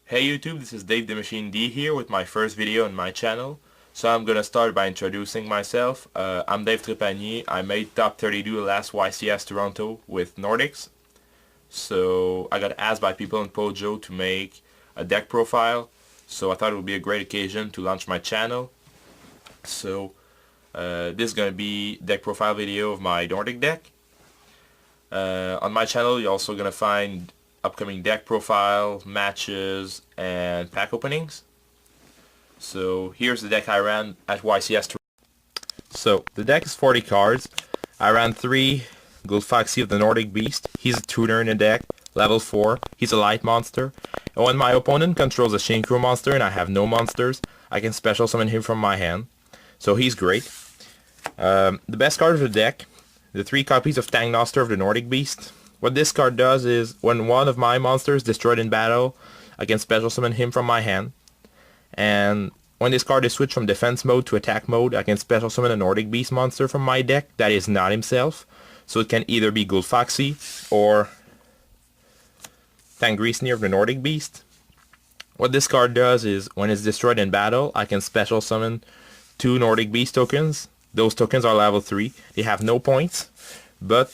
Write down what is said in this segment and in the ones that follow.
Hey YouTube, this is Dave the Machine D here with my first video on my channel. So I'm gonna start by introducing myself. I'm Dave Trepanier. I made top 32 last YCS Toronto with Nordics. So I got asked by people in Pojo to make a deck profile. So I thought it would be a great occasion to launch my channel. So this is gonna be deck profile video of my Nordic deck. On my channel you're also gonna find upcoming deck profile, matches, and pack openings. So here's the deck I ran at YCS. So the deck is 40 cards. I ran 3 Gold Foxy of the Nordic Beast. He's a tuner in the deck, level 4. He's a light monster. And when my opponent controls a Synchro monster and I have no monsters, I can special summon him from my hand. So he's great. The best card of the deck, the 3 copies of Tangnoster of the Nordic Beast. What this card does is, when one of my monsters is destroyed in battle, I can special summon him from my hand. And when this card is switched from defense mode to attack mode, I can special summon a Nordic Beast monster from my deck that is not himself. So it can either be Gold Foxy or Tangrisnir of the Nordic Beast. What this card does is, when it's destroyed in battle, I can special summon 2 Nordic Beast tokens. Those tokens are level 3. They have no points, but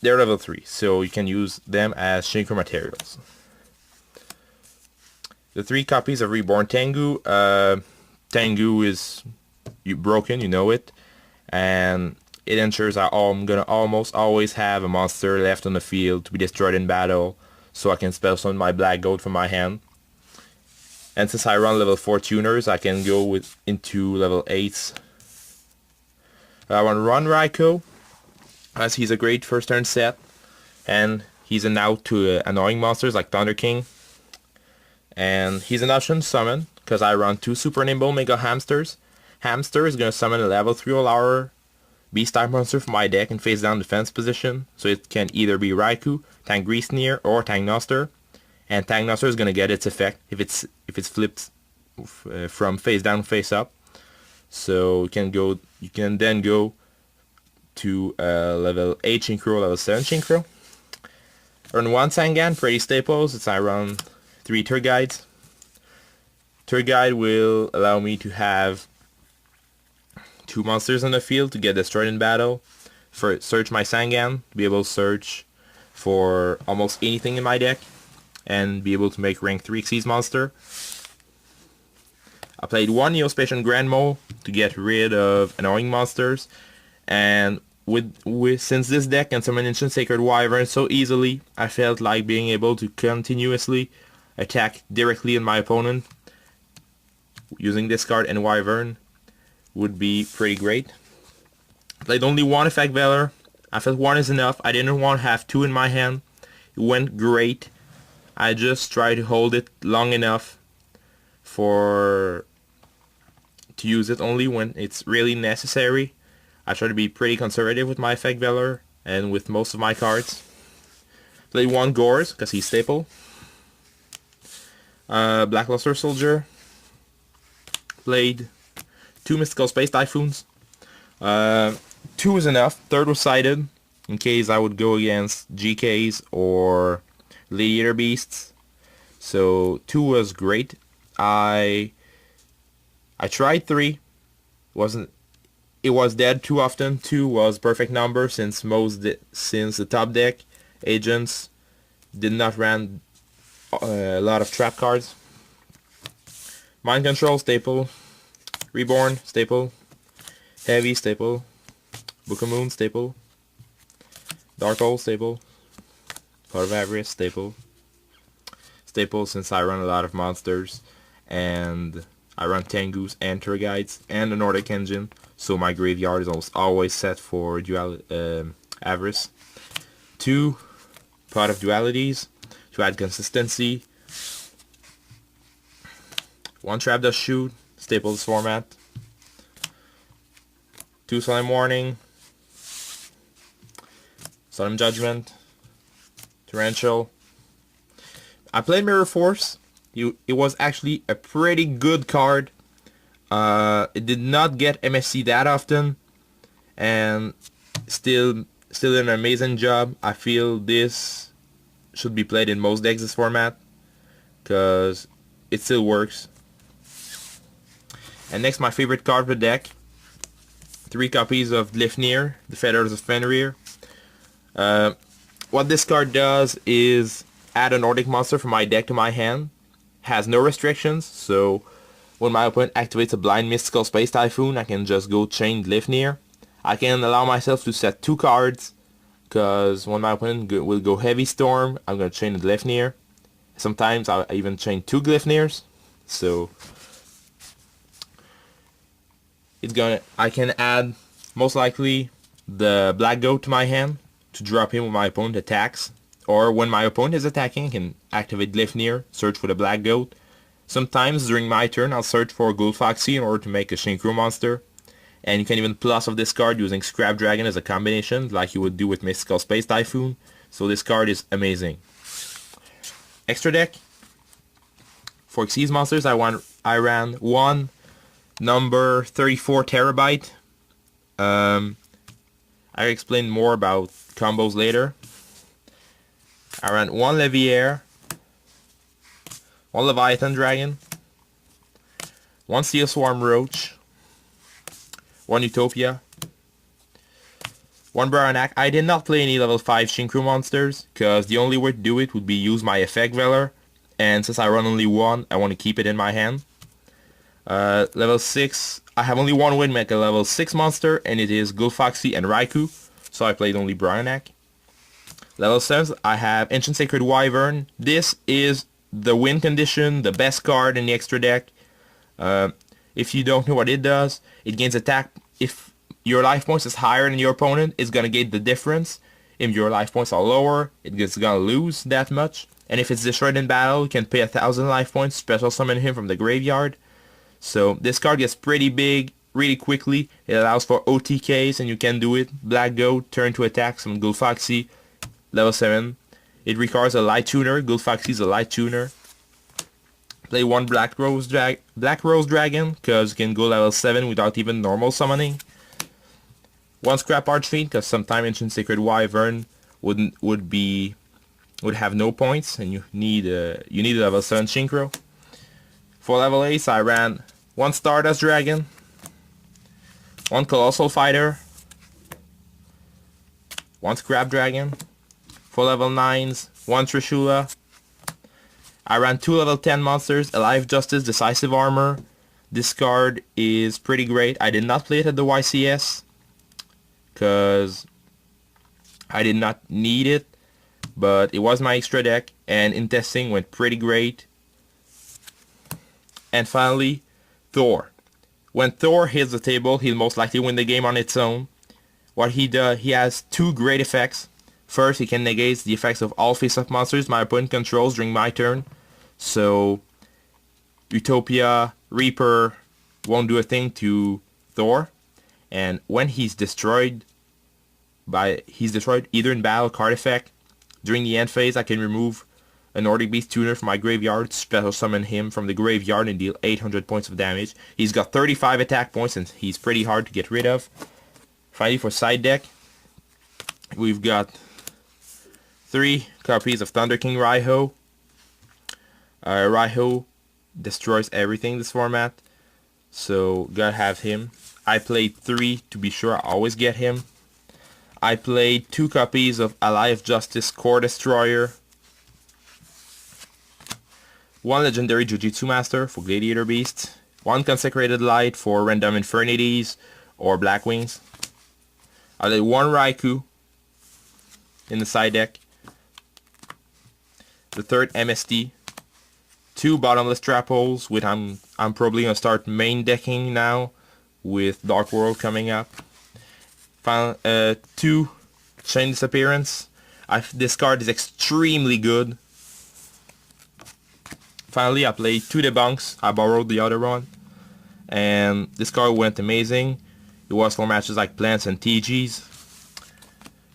they're level 3, so you can use them as Synchro materials. The 3 copies of Reborn Tengu. Tengu is broken, you know it, and it ensures I'm gonna almost always have a monster left on the field to be destroyed in battle, so I can special summon my Black Goat from my hand. And since I run level 4 tuners, I can go into level 8s. I want to run Raikou, as he's a great first turn set, and he's an out to annoying monsters like Thunder King. And he's an option summon, because I run 2 Super Nimble Mega Hamsters. Hamster is going to summon a level 3 all-hour Beast type monster from my deck in face down defense position, so it can either be Raikou, Tangrisnir, or Tangnoster. And Tangnoster is going to get its effect if it's flipped from face down face up. So you can then go to level 8 Synchro, level 7 Synchro. Earn 1 Sangan, pretty staples. I run 3 Tour Guides. Tour Guide will allow me to have 2 monsters on the field to get destroyed in battle. Search my Sangan, to be able to search for almost anything in my deck, and be able to make rank 3 Xyz monster. I played 1 Neospatian Grand Mole to get rid of annoying monsters, and since this deck can summon Ancient Sacred Wyvern so easily, I felt like being able to continuously attack directly on my opponent using this card and Wyvern would be pretty great. Played only 1 Effect Valor. I felt 1 is enough. I didn't want to have 2 in my hand. It went great. I just tried to hold it long enough to use it only when it's really necessary. I try to be pretty conservative with my Effect Valor and with most of my cards. Played 1 Gores, because he's staple. Blackluster Soldier. Played 2 Mystical Space Typhoons. 2 is enough. 3rd was sided in case I would go against GKs or Gladiator Beasts. So 2 was great. I tried 3. It was dead too often. 2 was perfect number since the top deck agents did not run a lot of trap cards. Mind Control staple. Reborn staple. Heavy staple. Book of Moon staple. Dark Hole staple. Pot of Avarice staple. Staple since I run a lot of monsters and I run Tengus and Tour Guides and the Nordic engine, so my graveyard is almost always set for Avarice. 2 Pot of Dualities to add consistency. 1 Trap Dust Shoot, staples format. 2 Solemn Warning. Solemn Judgment. Torrential. I played Mirror Force. It was actually a pretty good card. It did not get MSC that often, and still an amazing job. I feel this should be played in most decks this format, because it still works. And next, my favorite card of the deck. 3 copies of Glifnir, the Feathers of Fenrir. What this card does is add a Nordic monster from my deck to my hand. Has no restrictions, so when my opponent activates a blind mystical space typhoon, I can just go chain Glifnir. I can allow myself to set 2 cards, because when my opponent will go heavy storm, I'm going to chain a Glifnir. Sometimes I even chain 2 Glifnirs, so I can add most likely the Black Goat to my hand to drop him when my opponent attacks. Or when my opponent is attacking, I can activate Glifnir, search for the Black Goat. Sometimes during my turn, I'll search for Gulfoxy in order to make a Synchro monster. And you can even plus off this card using Scrap Dragon as a combination, like you would do with Mystical Space Typhoon. So this card is amazing. Extra deck. For Xyz monsters, I ran one number 34 Terabyte. I explain more about combos later. I ran one Leviair, one Leviathan Dragon, one Steel Swarm Roach, one Utopia, one Braranak. I did not play any level 5 Synchro monsters, because the only way to do it would be use my Effect Velar, and since I run only one, I want to keep it in my hand. Level 6, I have only one Windmecha level 6 monster, and it is Gulfoxy and Raikou, so I played only Braranak. Level 7, I have Ancient Sacred Wyvern. This is the win condition, the best card in the extra deck. If you don't know what it does, it gains attack. If your life points is higher than your opponent, it's gonna get the difference. If your life points are lower, it's gonna lose that much. And if it's destroyed in battle, you can pay 1,000 life points, special summon him from the graveyard. So this card gets pretty big really quickly. It allows for OTKs, and you can do it. Black Goat, turn to attack some Gulfoxy. Level 7. It requires a Light Tuner. Gulfoxy is a Light Tuner. Play one Black Rose Dragon, because you can go level 7 without even normal summoning. One Scrap Archfiend, because sometimes Ancient Sacred Wyvern would have no points, and you need a level 7 Synchro. For level 8, I ran one Stardust Dragon, one Colossal Fighter, one Scrap Dragon. For level 9s, one Trishula. I ran 2 level 10 monsters, Alive Justice, Decisive Armor. This card is pretty great. I did not play it at the YCS, because I did not need it, but it was my extra deck, and in testing went pretty great. And finally, Thor. When Thor hits the table, he'll most likely win the game on its own. What he does, he has 2 great effects. First, he can negate the effects of all face-up monsters my opponent controls during my turn. So, Utopia, Reaper won't do a thing to Thor. And when he's destroyed either in battle, card effect. During the end phase, I can remove a Nordic Beast Tuner from my graveyard, special summon him from the graveyard, and deal 800 points of damage. He's got 35 attack points, and he's pretty hard to get rid of. Finally, for side deck, we've got 3 copies of Thunder King Raiho. Raiho destroys everything this format, so gotta have him. I played 3 to be sure I always get him. I played 2 copies of Alive Justice Core Destroyer, 1 Legendary Jujutsu Master for Gladiator Beast, 1 Consecrated Light for Random Infernities or Blackwings. I played 1 Raikou in the side deck, the 3rd MST, 2 Bottomless Trap Holes, which I'm probably gonna start main decking now with Dark World coming up. 2 Chain Disappearance. This card is extremely good. Finally, I played 2 Debunks. I borrowed the other one, and this card went amazing. It was for matches like Plants and TGs.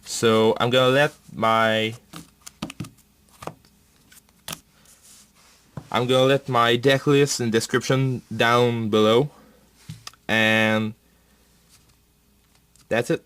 So I'm gonna let my deck list and description down below, and that's it.